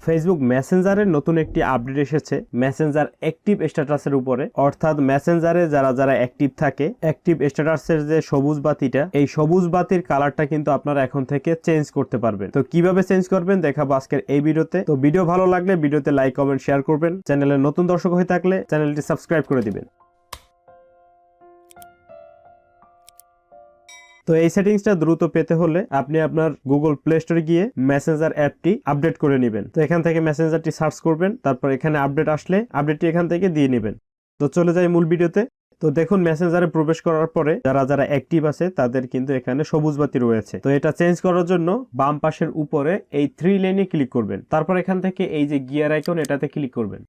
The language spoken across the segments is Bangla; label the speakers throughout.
Speaker 1: ফেসবুক মেসেঞ্জারের নতুন একটি আপডেট এসেছে মেসেঞ্জার অ্যাক্টিভ স্ট্যাটাসের উপরে, অর্থাৎ মেসেঞ্জারে যারা অ্যাক্টিভ থাকে, অ্যাক্টিভ স্ট্যাটাসের যে সবুজ বাতিটা, এই সবুজ বাতির কালারটা কিন্তু আপনারা এখন থেকে চেঞ্জ করতে পারবেন। তো কিভাবে চেঞ্জ করবেন দেখাবো আজকের এই ভিডিওতে। তো ভিডিও ভালো লাগলে ভিডিওতে লাইক, কমেন্ট, শেয়ার করবেন। চ্যানেলের নতুন দর্শক হয়ে থাকলে চ্যানেলটি সাবস্ক্রাইব করে দিবেন। তো এই সেটিংসটা দ্রুত পেতে হলে আপনি আপনার গুগল প্লে স্টোরে গিয়ে মেসেঞ্জার অ্যাপটি আপডেট করে নেবেন। তো এখান থেকে মেসেঞ্জারটি সার্চ করবেন, তারপর এখানে আপডেট আসলে আপডেটটি এখান থেকে দিয়ে নেবেন। তো চলে যাই মূল ভিডিওতে। তো দেখুন মেসেঞ্জারে প্রবেশ করার পরে যারা অ্যাক্টিভ আছে তাদের কিন্তু এখানে সবুজ বাতি রয়েছে। তো এটা চেঞ্জ করার জন্য বাম পাশের উপরে এই 3 লাইনে ক্লিক করবেন, তারপর এখান থেকে এই যে গিয়ার আইকন এটাতে ক্লিক করবেন,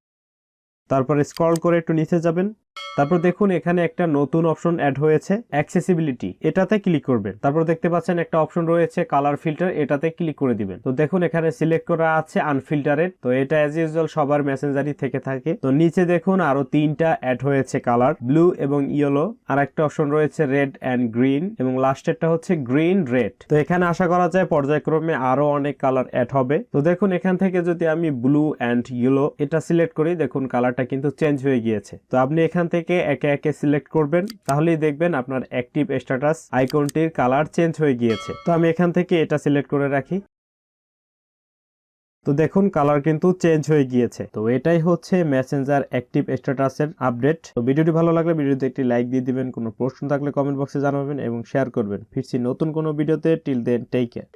Speaker 1: তারপরে স্ক্রল করে একটু নিচে যাবেন। তারপর দেখুন এখানে একটা নতুন অপশন অ্যাড হয়েছে অ্যাক্সেসিবিলিটি, এটাতে ক্লিক করবেন। তারপর দেখতে পাচ্ছেন একটা অপশন রয়েছে কালার ফিল্টার, এটাতে ক্লিক করে দিবেন। তো দেখুন এখানে সিলেক্ট করা আছে আনফিল্টারেড। তো এটা অ্যাজ ইউজুয়াল সবার মেসেঞ্জারই থেকে থাকে। তো নিচে দেখুন আরো 3টা অ্যাড হয়েছে কালার, ব্লু এবং ইয়েলো, আর একটা অপশন রয়েছে রেড অ্যান্ড গ্রিন, এবং লাস্টেরটা হচ্ছে গ্রিন রেড। তো এখানে আশা করা যায় পর্যায়ক্রমে আরো অনেক কালার অ্যাড হবে। তো দেখুন এখান থেকে যদি আমি ব্লু অ্যান্ড ইয়েলো এটা সিলেক্ট করি, দেখুন কালারটা কিন্তু চেঞ্জ হয়ে গিয়েছে। তো আপনি এখান থেকে একে একে সিলেক্ট করবেন, তাহলেই দেখবেন আপনার অ্যাক্টিভ স্ট্যাটাস আইকনটির কালার চেঞ্জ হয়ে গিয়েছে। তো আমি এখান থেকে এটা সিলেক্ট করে রাখি। তো দেখুন কালার কিন্তু চেঞ্জ হয়ে গিয়েছে। তো এটাই হচ্ছে মেসেঞ্জার অ্যাক্টিভ স্ট্যাটাসের আপডেট। তো ভিডিওটি ভালো লাগলে ভিডিওতে একটি লাইক দিয়ে দিবেন, কোনো প্রশ্ন থাকলে কমেন্ট বক্সে জানাবেন এবং শেয়ার করবেন। ফিরছি নতুন কোনো ভিডিওতে। Till then take care.